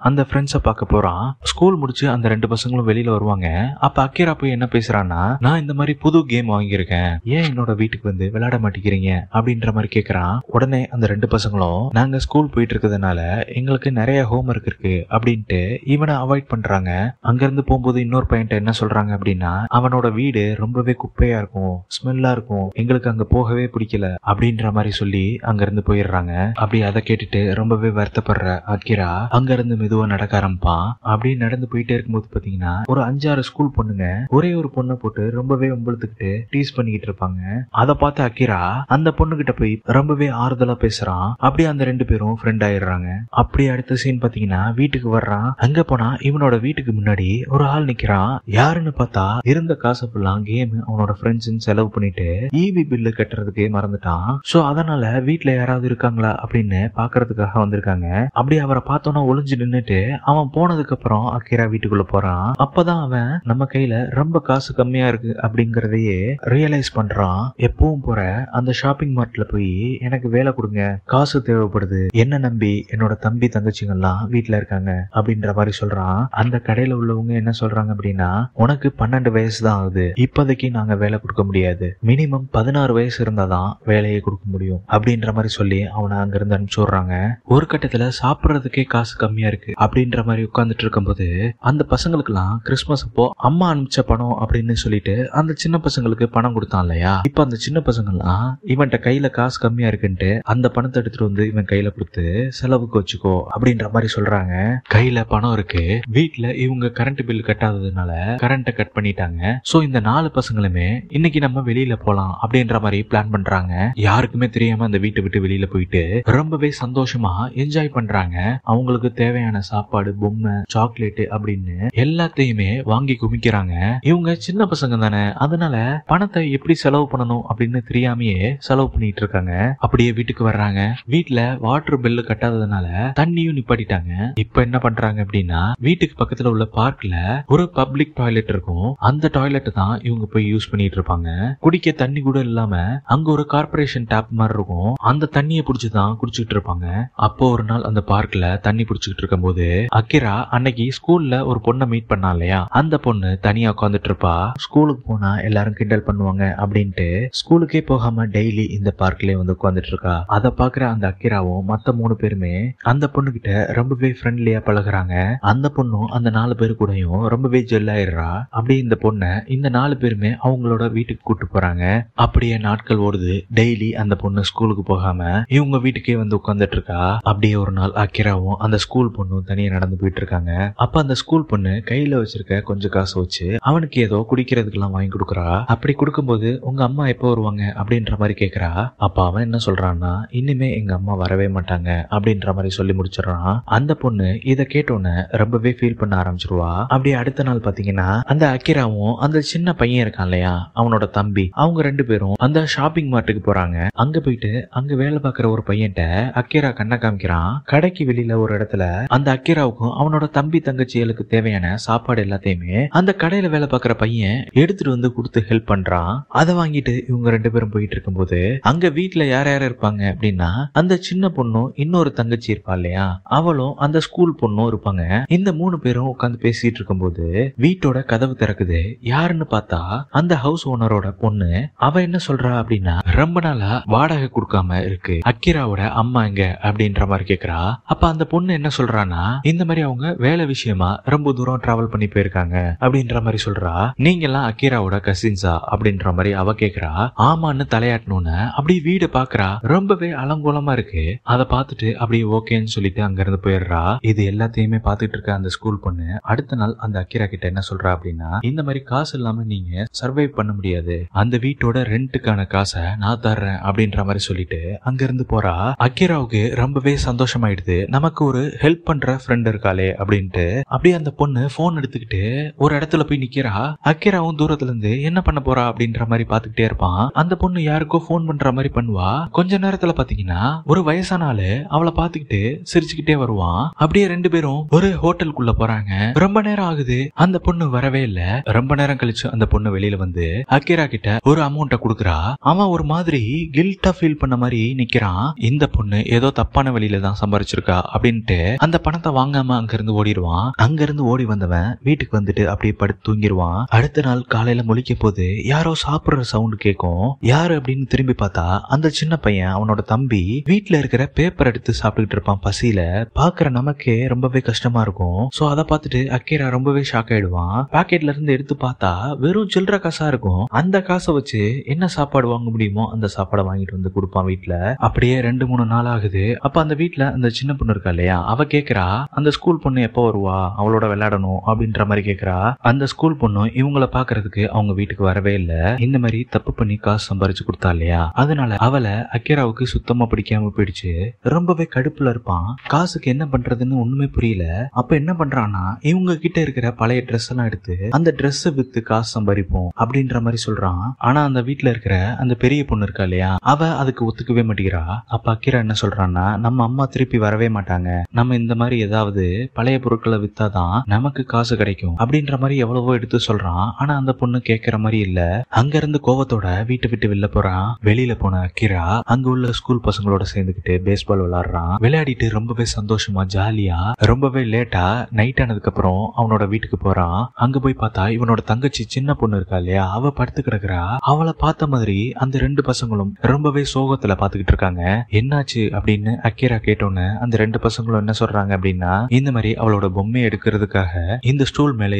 அந்த ஃப்ரெண்ட்ஸ பார்க்க போறான். ஸ்கூல் முடிச்சு அந்த 2 பசங்களும் வெளியில வருவாங்க. அப்ப அக்கீரா போய் என்ன பேசுறான்னா, நான் இந்த மாதிரி புது கேம் வாங்கியிருக்கேன், ஏன் என்னோட வீட்டுக்கு வந்து விளையாட மாட்டேங்கிறீங்க அப்படின்ற மாதிரி கேக்குறான். உடனே அந்த 2 பசங்களும், நாங்க ஸ்கூல் போயிட்டு இருக்கிறதுனால எங்களுக்கு நிறைய ஹோம் ஒர்க் இருக்கு அப்படின்ட்டு இவனை அவாய்ட் பண்றாங்க. அங்க இருந்து போகும்போது இன்னொரு பையன்ட்ட என்ன சொல்றாங்க அப்படின்னா, அவனோட வீடு ரொம்பவே குப்பையா இருக்கும், ஸ்மெல்லா இருக்கும், எங்களுக்கு அங்க போகவே பிடிக்கல அப்படின்ற மாதிரி சொல்லி அங்க இருந்து போயிடுறாங்க. அப்படி அதை கேட்டுட்டு ரொம்பவே வருத்தப்படுற அக்கீரா அங்க இருந்து மெதுவா நடக்க ஆரம்பிப்பான். அப்படி நடந்து போயிட்டே இருக்கும்போது பாத்தீங்கன்னா ஒரு 5-6 ஸ்கூல் பொண்ணுங்க ஒரே ஒரு பொண்ணை போட்டு ரொம்பவே உம்பளுத்துக்கிட்டு டீஸ் பண்ணிக்கிட்டு இருப்பாங்க. அதை பார்த்து அக்கீரா அந்த பொண்ணு கிட்ட போய் ரொம்பவே ஆறுதலா பேசுறான். அப்படியே அந்த 2 பேரும் ஃப்ரெண்ட் ஆயிடுறாங்க. அப்படியே அடுத்த சீன் பாத்தீங்கன்னா வீட்டுக்கு வர்றான். அங்க போனா இவனோட வீட்டுக்கு முன்னாடி ஒரு ஆள் நிக்கிறான். யாருன்னு பார்த்தா இருந்த காசு ஃபுல்லா கேம் அவனோட ஃப்ரெண்ட்ஸ் செலவு பண்ணிட்டு ஈவி பில்லு கட்டுறதுக்கு மறந்துட்டான். சோ அதனால வீட்டுல யாராவது இருக்காங்களா அப்படின்னு பாக்குறதுக்காக வந்திருக்காங்க. அப்படியே அவரை பார்த்தோன்னா ஒளிஞ்சு நின்னுட்டு அவன் போனதுக்கு அப்புறம் அக்கீரா வீட்டுக்குள்ள போறான். அப்பதான் அவன் நம்ம கையில ரொம்ப காசு கம்மியா இருக்கு அப்படிங்கறதையே ரியலைஸ் பண்றான். எப்பவும் போற அந்த ஷாப்பிங் மார்ட்ல போய் எனக்கு வேலை கொடுங்க, காசு தேவைப்படுது, என்ன நம்பி என்னோட தம்பி தங்கச்சிங்க எல்லாம் வீட்டுல இருக்காங்க அப்படின்ற மாதிரி சொல்றான். அந்த கடையில உள்ளவங்க என்ன சொல்றாங்க அப்படின்னா, உனக்கு 12 வயசு தான் ஆகுது, இப்போதைக்கு நாங்க வேலை கொடுக்க முடியாது, மினிமம் 16 வயசு இருந்தாதான் வேலையை கொடுக்க முடியும் அப்படின்ற மாதிரி சொல்லி அவனை அங்க இருந்து அனுப்பிச்சு விடுறாங்க. ஒரு கட்டத்துல சாப்பிடுறதுக்கே காசு கம்மியா இருக்கு அப்படின்ற மாதிரி உட்கார்ந்துட்டு இருக்கும்போது அந்த பசங்களுக்கு எல்லாம் கிறிஸ்துமஸ் அப்போ அம்மா அனுப்பிச்ச பணம் அப்படின்னு சொல்லிட்டு அந்த சின்ன பசங்களுக்கு பணம் கொடுத்தான் இல்லையா, இப்ப அந்த சின்ன பசங்க எல்லாம் இவன்ட்ட கையில காசு கம்மியா இருக்குன்ட்டு அந்த பணத்தை எடுத்துட்டு வந்து இவன் கையில கொடுத்து செலவுக்கு வச்சுக்கோ அப்படின்ற மாதிரி சொல்றாங்க. கையில பணம் இருக்கு, வீட்டுல இவங்க கரண்ட் பில் கட்டாததுனால கரண்ட கட் பண்ணிட்டாங்க. சோ இந்த 4 பசங்களுமே இன்னைக்கு நம்ம வெளியில போலாம் அப்படின்ற மாதிரி பிளான் பண்றாங்க. யாருக்குமே தெரியாம அந்த வீட்டை விட்டு வெளியில போயிட்டு ரொம்பவே சந்தோஷமா என்ஜாய் பண்றாங்க. அவங்களுக்கு தேவையான சாப்பாடு, பொம்மை, சாக்லேட் அப்படின்னு எல்லாத்தையுமே வாங்கி குமிக்கிறாங்க. இவங்க சின்ன பசங்க தானே, அதனால பணத்தை எப்படி செலவு பண்ணணும் அப்படின்னு தெரியாமயே செலவு பண்ணிட்டு இருக்காங்க. அப்படியே வீட்டுக்கு வர்றாங்க. வீட்டுல வாட்டர் பில்லு கட்டாததுனால தண்ணியும் நிப்பாட்டிட்டாங்க. இப்ப என்ன பண்றாங்க அப்படின்னா, வீட்டுக்கு பக்கத்துல உள்ள பார்க்ல ஒரு பப்ளிக் டாய்லெட் இருக்கும். அந்த டாய்லெட் தான் இவங்க போய் யூஸ் பண்ணிட்டு இருப்பாங்க. குடிக்க தண்ணி கூட இல்லாம அங்க ஒரு கார்பரேஷன் டேப் மாதிரி இருக்கும், அந்த தண்ணியை புடிச்சுதான் குடிச்சுட்டு இருப்பாங்க. அப்போ ஒரு நாள் அந்த பார்க்ல தண்ணி புடிச்சுட்டு இருக்கும் போது அக்கீரா அன்னைக்கு ஸ்கூல்ல ஒரு பொண்ணை மீட் பண்ணா இல்லையா, அந்த பொண்ணு தனியா உட்காந்துட்டு இருப்பா. ஸ்கூலுக்கு போனா எல்லாரும் கிண்டல் பண்ணுவாங்க அப்படின்ட்டு ஸ்கூலுக்கே போகாம டெய்லி இந்த பார்க்லயே வந்து உட்காந்துட்டு இருக்கா. அதை பாக்குற அந்த அக்கீராவும் மத்த 3 பேருமே அந்த பொண்ணு கிட்ட ரொம்பவே ஃப்ரெண்ட்லியா பழகுறாங்க. அந்த பொண்ணும் அந்த 4 பேரு கூடயும் ரொம்பவே ஜெல் ஆயிடுறா. அப்படியே இந்த பொண்ணை இந்த 4 பேருமே அவங்களோட வீட்டுக்கு கூட்டு போறாங்க. அப்படியே நாட்கள் ஓடுது. டெய்லி அந்த பொண்ணு ஸ்கூலுக்கு போகாம இவங்க வீட்டுக்கே வந்து உட்கார்ந்துட்டு இருக்கா. அப்படியே ஒரு நாள் அக்கீராவும் அந்த ஸ்கூல் பொண்ணும் தனியா நடந்து போயிட்டு இருக்காங்க. அப்ப அந்த ஸ்கூல் பொண்ணு கையில வச்சிருக்க கொஞ்சம் காசு வச்சு அவனுக்கு ஏதோ குடிக்கிறதுக்கு எல்லாம் வாங்கி கொடுக்குறா. அப்படி கொடுக்கும்போது உங்க அம்மா எப்போ வருவாங்க அப்படின்ற மாதிரி கேக்குறா. அப்ப அவன் என்ன சொல்றான்னா, இனிமே எங்க அம்மா வரவே மாட்டாங்க அப்படின்ற மாதிரி சொல்லி முடிச்சிடறான். அந்த பொண்ணு இதை கேட்டோன்னு ரொம்பவே ஃபீல் பண்ண ஆரம்பிச்சிருவா. அப்படியே அடுத்த நாள் பாத்தீங்கன்னா அந்த அக்கீராவும் அந்த சின்ன பையன் இருக்கான் இல்லையா, அவனோட தம்பி, அவங்க 2 பேரும் அந்த ஷாப்பிங் மார்ட்டுக்கு போறாங்க. அங்க போயிட்டு அங்க வேலை பார்க்கிற ஒரு பையன்ட்ட அக்கீரா கண்ணை காமிக்கிறான். கடைக்கு வெளியில ஒரு இடத்துல அந்த அக்கீராவுக்கும் அவனோட தம்பி தங்கச்சிகளுக்கு தேவையான சாப்பாடு எல்லாத்தையுமே அந்த கடையில வேலை பார்க்கிற பையன் எடுத்துட்டு வந்து கொடுத்து ஹெல்ப் பண்றான். அதை வாங்கிட்டு இவங்க 2 பேரும் போயிட்டு இருக்கும்போது அங்க வீட்டுல யார் யார் இருப்பாங்க அப்படின்னா, அந்த சின்ன பொண்ணும் இன்னொரு தங்கச்சி இருப்பா இல்லையா, அவளும் அந்த ஸ்கூல் பொண்ணும் இருப்பாங்க. இந்த 3 பேரும் உட்காந்து பேசிட்டு இருக்கும்போது வீட்டோட கதவு திறக்குது. யாருன்னு பார்த்தா அந்த ஹவுஸ் ஓனரோட பொண்ணு. அவ என்ன சொல்றா அப்படின்னா, ரொம்ப நாளா வாடகை கொடுக்காம இருக்கு, அக்கீராவோட அம்மா எங்க அப்படின்ற மாதிரி கேக்குறா. அப்ப அந்த பொண்ணு என்ன சொல்றான்னா, இந்த மாதிரி அவங்க வேலை விஷயமா ரொம்ப தூரம் டிராவல் பண்ணி போயிருக்காங்க அப்படின்ற மாதிரி சொல்றா. நீங்க எல்லாம் அக்கீராவோட கசின்ஸா அப்படின்ற மாதிரி அவ கேக்குறா. ஆமான்னு தலையாட்டணும்னு அப்படியே வீடு பாக்குறா. ரொம்பவே அலங்கோலமா இருக்கு. அதை பார்த்துட்டு அப்படியே ஓகேன்னு சொல்லிட்டு அங்க இருந்து போயிடுறா. இது எல்லாத்தையுமே பார்த்துட்டு இருக்க அந்த ஸ்கூல் பொண்ணு அடுத்த நாள் அந்த அக்கீரா கிட்ட என்ன சொல்றா அப்படின்னா, இந்த மாதிரி காசு இல்லாம நீங்க சர்வைவ் பண்ண முடியாது, அந்த வீட்டோட ரெண்டுக்கான காசை நான் தர்றேன் அப்படின்ற மாதிரி சொல்லிட்டு அங்க இருந்து போறா. அக்கீராவுக்கு ரொம்பவே சந்தோஷமாயிடுது, நமக்கு ஒரு ஹெல்ப் பண்ற ஃப்ரெண்ட் இருக்காளே அப்படின்ட்டு. அப்படியே அந்த பொண்ணு போன் எடுத்துக்கிட்டு ஒரு இடத்துல போய் நிக்கிறா. அக்கீராவும் தூரத்துல இருந்து என்ன பண்ண போறா அப்படின்ற மாதிரி பாத்துக்கிட்டே இருப்பான். அந்த பொண்ணு யாருக்கோ போன் பண்ற மாதிரி பண்ணுவா. கொஞ்ச நேரத்துல பாத்தீங்கன்னா ஒரு வயசான ஆளு அவளை பாத்துக்கிட்டு சிரிச்சுக்கிட்டே வருவான். அப்படியே 2 பேரும் ஒரு ஹோட்டலுக்குள்ள போறாங்க. ரொம்ப நேரம் ஆகுது, அந்த பொண்ணு வரவே இல்ல. ரொம்ப நேரம் கழிச்சு அந்த பொண்ணு வெளியில வந்து அக்கீரா கிட்ட ஒரு அமௌண்ட்டை குடுக்குறா. அவன் ஒரு மாதிரி கில்ட்டா ஃபீல் பண்ண மாதிரி நிக்கிறான். இந்த பொண்ணு பொண்ணு ஏதோ தப்பான வழியில தான் சம்பாரிச்சிருக்கா அப்படின்ட்டு அந்த பணத்தை வாங்காம அங்க இருந்து ஓடிடுவான். அங்க இருந்து ஓடி வந்தவன் வீட்டுக்கு வந்துட்டு அப்படியே படுத்து தூங்கிடுவான். அடுத்த நாள் காலையில முழிக்க போது யாரோ சாப்பிடுற சவுண்ட் கேட்கும். யாரு அப்படின்னு திரும்பி பார்த்தா அந்த சின்ன பையன் அவனோட தம்பி வீட்டுல இருக்கிற பேப்பர் எடுத்து சாப்பிட்டுட்டு இருப்பான். பசியில பாக்குற நமக்கே ரொம்பவே கஷ்டமா இருக்கும். சோ அதை பார்த்துட்டு அக்கீரா ரொம்பவே ஷாக் ஆயிடுவான். பாக்கெட்ல இருந்து எடுத்து பார்த்தா வெறும் சில்லற காசா இருக்கும். அந்த காசை வச்சு என்ன சாப்பாடு வாங்க முடியுமோ அந்த சாப்பாடை வாங்கிட்டு வந்து கொடுப்பான் வீட்டுல. அப்படியே 2-3 நாள் ஆகுது. அப்ப அந்த வீட்டுல அந்த சின்ன பொண்ணு இருக்கா இல்லையா, அவ கேக்குறா அந்த ஸ்கூல் பொண்ணு எப்ப வருவா, அவளோட விளையாடணும் அப்படின்ற மாதிரி கேக்குறா. அந்த ஸ்கூல் பொண்ணு இவங்கள பாக்குறதுக்கு அவங்க வீட்டுக்கு வரவே இல்ல. இந்த மாதிரி தப்பு பண்ணி காசு சம்பாரிச்சு கொடுத்தா இல்லையா, அதனால அவளை அக்கீராவுக்கு சுத்தமா பிடிக்காம போயிடுச்சு. ரொம்பவே கடுப்புல இருப்பான். காசுக்கு என்ன பண்றதுன்னு ஒண்ணுமே புரியல. அப்ப என்ன பண்றான்னா இவங்க கிட்ட இருக்கிற பழைய ட்ரெஸ் எல்லாம் எடுத்து அந்த ட்ரெஸ் வித்து காசு சம்பாதிப்போம் அப்படின்ற மாதிரி சொல்றான். ஆனா அந்த வீட்டுல இருக்கிற அந்த பெரிய பொண்ணு இருக்கா இல்லையா, அவ அதுக்கு ஒத்துக்கவே மாட்டேங்கிறா. அப்ப அக்கீரா என்ன சொல்றான்னா நம்ம அம்மா திருப்பி வரவே மாட்டாங்க, நம்ம இந்த மாதிரி ஏதாவது பழைய பொருட்களை வித்தாதான் நமக்கு காசு கிடைக்கும் அப்படின்ற மாதிரி எவ்வளவோ எடுத்து சொல்றான். ஆனா அந்த பொண்ணு கேட்கிற மாதிரி இல்ல. அங்க இருந்து கோவத்தோட வீட்டை விட்டு வெளில போறான். வெளியில போன அக்கீரா அங்க உள்ள ஸ்கூல் பசங்களோட சேர்ந்துக்கிட்டு பேஸ்பால் விளையாடுறான். விளையாடிட்டு ரொம்பவே சந்தோஷமா ஜாலியா ரொம்பவே லேட்டா நைட் ஆனதுக்கு அப்புறம் அவனோட வீட்டுக்கு போறான். அங்க போய் பார்த்தா இவனோட தங்கச்சி சின்ன பொண்ணு இருக்கா இல்லையா, அவ படுத்து கிடக்குறா. அவளை பார்த்த மாதிரி அந்த 2 பசங்களும் ரொம்பவே சோகத்துல பாத்துக்கிட்டு இருக்காங்க. என்னாச்சு அப்படின்னு அக்கீரா கேட்டோன்னு அந்த 2 பசங்களும் என்ன சொல்றாங்க அப்படின்னா இந்த மாதிரி அவளோட பொம்மையை எடுக்கிறதுக்காக இந்த ஸ்டூல் மேல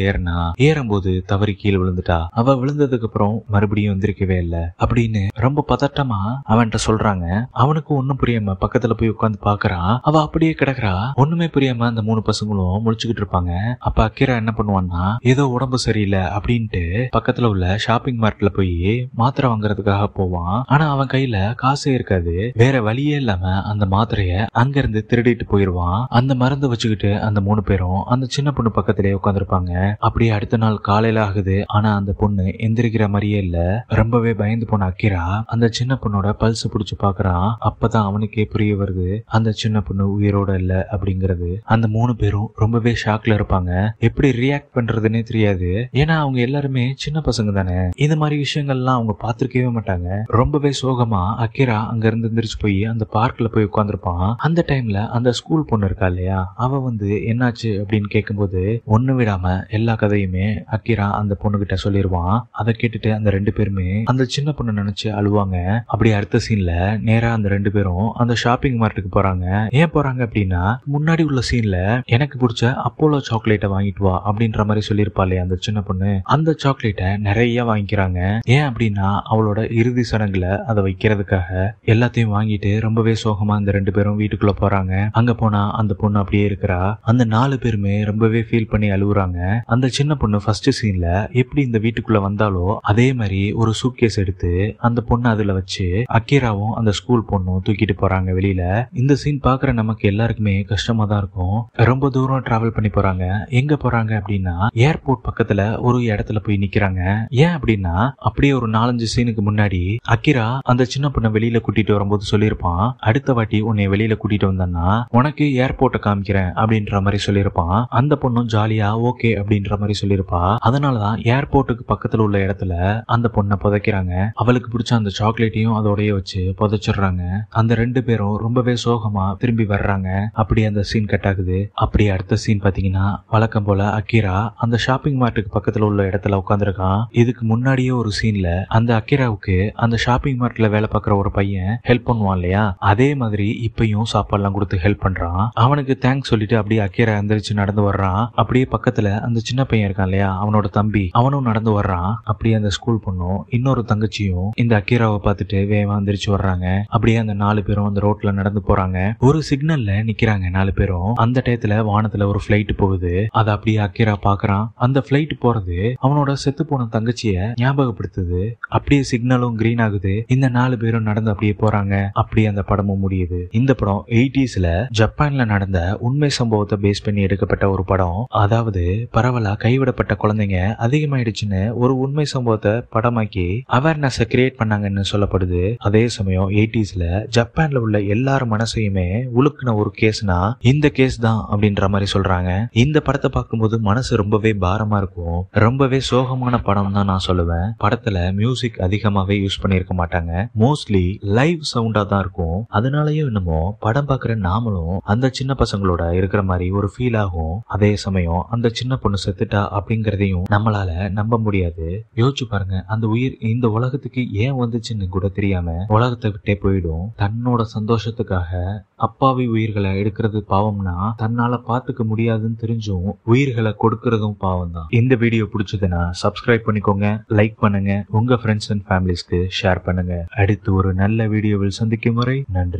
ஏறும்போது தவறி கீழே விழுந்துட்டா. அவ விழுந்ததுக்கு அப்புறம் மறுபடியும் வந்திருக்கவே இல்ல அப்படின்னு ரொம்ப பதட்டமா அவன்கிட்ட சொல்றாங்க. அவனுக்கு ஒண்ணும் புரியாம பக்கத்துல போய் உட்காந்து பாக்குறான். அவ அப்படியே கிடக்குறா. ஒண்ணுமே புரியாம அந்த 3 பசங்களும் முழிச்சுக்கிட்டு இருப்பாங்க. அப்ப அக்கீரா என்ன பண்ணுவான்னா ஏதோ உடம்பு சரியில்லை அப்படின்ட்டு பக்கத்துல உள்ள ஷாப்பிங் மார்ட்ல போய் மாத்திரை வாங்குறதுக்காக போவான். ஆனா அவன் கையில காசே இருக்காது. வேற வழியே இல்லாம அந்த மாத்திரைய அங்க இருந்து திருடிட்டு போயிருவான். அந்த மருந்து வச்சுக்கிட்டு அந்த 3 பேரும் அந்த சின்ன பொண்ணு பக்கத்திலே உட்காந்துருப்பாங்க. அப்படியே அடுத்த நாள் காலையில ஆகுது. ஆனா அந்த பொண்ணு எந்திரிக்கிற மாதிரியே இல்ல. ரொம்பவே பயந்து போன அக்கீரா அந்த சின்ன பொண்ணோட பல்ஸ் புடிச்சு பாக்குறான். அப்பதான் அவனுக்கே புரிய வருது அந்த சின்ன பொண்ணு உயிரோட இல்ல அப்படிங்கறது. அந்த 3 பேரும் ரொம்பவே ஷாக்ல இருப்பாங்க. எப்படி ரியாக்ட் பண்றதுன்னே தெரியாது. ஏன்னா அவங்க எல்லாருமே சின்ன பசங்க தானே. இந்த மாதிரி விஷயங்கள்லாம் அவங்க பாத்துருக்கவே மாட்டாங்க. ரொம்பவே சோகமா அக்கீரா அங்க இருந்து எந்திரிச்சு போய் அந்த பார்க்ல போய் உட்காந்துருப்பான். அந்த டைம்ல அந்த ஸ்கூல் பொண்ணு இருக்கா இல்லையா, அவ வந்து என்னாச்சு அப்படின்னு கேட்கும்போது ஒண்ணு விடாம எல்லா கதையுமே அக்கீரா அந்த பொண்ணு கிட்ட சொல்லிருவான். அதை கேட்டுட்டு அந்த 2 பேருமே அந்த சின்ன பொண்ணு நினைச்சு அழுவாங்க. அப்படி அடுத்த சீன்ல நேரா அந்த 2 பேரும் அந்த ஷாப்பிங் மார்ட்டுக்கு போறாங்க. ஏன் போறாங்க அப்படின்னா முன்னாடி உள்ள சீன்ல எனக்கு பிடிச்ச அப்போலோ சாக்லேட்டை வாங்கிட்டு வா அப்படின்ற மாதிரி சொல்லிருப்பாளே அந்த சின்ன பொண்ணு, அந்த சாக்லேட்டை நிறைய வாங்கிக்கிறாங்க. ஏன் அப்படின்னா அவளோட இறுதி சடங்குல அதை வைக்கிறதுக்காக எல்லாத்தையும் வாங்கிட்டு ரொம்பவே சோகமா அந்த 2 பேரும் வீட்டுக்குள்ள போறாங்க. அங்க போனா அந்த பொண்ணு அப்படியே இருக்கிறா. அந்த 4 பேருமே ரொம்பவே ஃபீல் பண்ணி அழுகுறாங்க. அந்த சின்ன பொண்ணு ஃபர்ஸ்ட் சீன்ல எப்படி இந்த வீட்டுக்குள்ள வந்தாலோ அதே மாதிரி ஒரு சூட்கேஸ் எடுத்து அந்த பொண்ணு அதுல வச்சு அக்கீராவும் அந்த ஸ்கூல் பொண்ணும் தூக்கிட்டு போறாங்க வெளியில. இந்த சீன் பாக்குற நமக்கு எல்லாருக்குமே கஷ்டமா தான் இருக்கும். ரொம்ப தூரம் டிராவல் பண்ணி போறாங்க. எங்க போறாங்க அப்படின்னா ஏர்போர்ட் பக்கத்துல ஒரு இடத்துல போய் நிக்கிறாங்க. ஏன் அப்படின்னா அப்படியே ஒரு 4-5 சீனுக்கு முன்னாடி அக்கீரா அந்த சின்ன பொண்ணை வெளியில கூட்டிட்டு வரும்போது சொல்லியிருப்பான், அடுத்த வாட்டி உன்னை வெளியில கூட்டிட்டு வந்தா உனக்கு ஏர்போர்ட்டை காமிக்கிறேன் அப்படின்ற மாதிரி சொல்லியிருப்பான். அந்த பொண்ணும் ஜாலியா ஓகே அப்படின்ற மாதிரி சொல்லியிருப்பா. அதனாலதான் ஏர்போர்ட்டுக்கு பக்கத்துல உள்ள இடத்துல அந்த பொண்ணை புதைக்கிறாங்க. அவளுக்கு பிடிச்ச அந்த சாக்லேட்டையும் அதோடய வச்சு புதைச்சிடுறாங்க. அந்த 2 பேரும் ரொம்பவே சோகமா திரும்பி வர்றாங்க. அப்படி அந்த சீன் கட் ஆகுது. அப்படி அடுத்த சீன் பாத்தீங்கன்னா வழக்கம் போல அக்கீரா அந்த ஷாப்பிங் மார்ட்டுக்கு பக்கத்துல உள்ள இடத்துல உட்காந்துருக்கான். இதுக்கு முன்னாடியே ஒரு சீன்ல அந்த அக்கீராவுக்கு அந்த ஷாப்பிங் மார்ட்ல வேலை பார்க்குற ஒரு பையன் ஹெல்ப் பண்ணுவான் இல்லையா, அதே மாதிரி இப்பயும் சாப்பாடுலாம் கொடுத்து ஹெல்ப் பண்றான். அவனுக்கு தேங்க்ஸ் சொல்லிட்டு அப்படியே அக்கீரா எந்திரிச்சு நடந்து வர்றான். அப்படியே பக்கத்துல அந்த சின்ன பையன் இருக்கான் இல்லையா, அவனோட தம்பி, அவனும் நடந்து வர்றான். அப்படியே அந்த ஸ்கூல் பொண்ணும் இன்னொரு தங்கச்சியும் இந்த அக்கீராவை பார்த்துட்டு வேகமா எந்திரிச்சு வர்றாங்க. அப்படியே அந்த 4 பேரும் அந்த ரோட்ல நடந்து போறாங்க. ஒரு சிக்னல்ல நிக்கிறாங்க 4 பேரும். அந்த டயத்துல வானத்துல ஒரு பிளைட் போகுது. அதை அப்படியே அக்கீரா பாக்குறான். அந்த பிளைட் போறது அவனோட செத்து போன தங்கச்சிய ஞாபகப்படுத்துது. அப்படியே சிக்னலும் கிரீன் ஆகுது. இந்த 4 பேரும் நடந்து அப்படியே போறாங்க. அப்படியே அந்த படமும் முடியுது. இந்த படம் 80sல ஜப்பான்ல நடந்த உண்மை சம்பவத்தை பேஸ் பண்ணி எடுக்கப்பட்ட ஒரு படம். அதாவது பரவலா கைவிடப்பட்ட குழந்தைங்க அதிகமாயிடுச்சுன்னு ஒரு உண்மை சம்பவத்தை படமாக்கி அவேர்னஸ் கிரியேட் பண்ணாங்கன்னு சொல்லப்படுது. அதே சமயம் 80sல ஜப்பான்ல உள்ள எல்லார் மனசையுமே உலுக்குன ஒரு கேஸ்னா இந்த கேஸ் தான் அப்படின்ற மாதிரி சொல்றாங்க. இந்த படத்தை பார்க்கும்போது மனசு ரொம்பவே பாரமா இருக்கும். ரொம்பவே சோகமான படம் தான் நான் சொல்லுவேன். படத்துல மியூசிக் அதிகமாவே யூஸ் பண்ணிருக்க மாட்டாங்க. மோஸ்ட்லி லைவ் சவுண்டா தான் இருக்கும். அதனால அதனாலயும் என்னமோ படம் பாக்குற நாமளும் அந்த சின்ன பசங்களோட இருக்கிற மாதிரி ஒரு ஃபீல் ஆகும். அதே சமயம் அந்த சின்ன பொண்ணு செத்துட்டா அப்படிங்கறதையும் நம்மளால நம்ப முடியாது. யோசிச்சு பாருங்க, அந்த உயிர் இந்த உலகத்துக்கு ஏன் வந்துச்சுன்னு கூட தெரியாம உலகத்தை விட்டே போயிடும். தன்னோட சந்தோஷத்துக்காக அப்பாவி உயிர்களை எடுக்கிறது பாவம்னா தன்னால பாத்துக்க முடியாதுன்னு தெரிஞ்சும் உயிர்களை கொடுக்கறதும் பாவம் தான். இந்த வீடியோ பிடிச்சதுன்னா சப்ஸ்கிரைப் பண்ணிக்கோங்க, லைக் பண்ணுங்க, உங்க ஃப்ரெண்ட்ஸ் அண்ட் ஃபேமிலிஸ்க்கு ஷேர் பண்ணுங்க. அடுத்து ஒரு நல்ல வீடியோவில் சந்திக்கும் வரை நன்றி.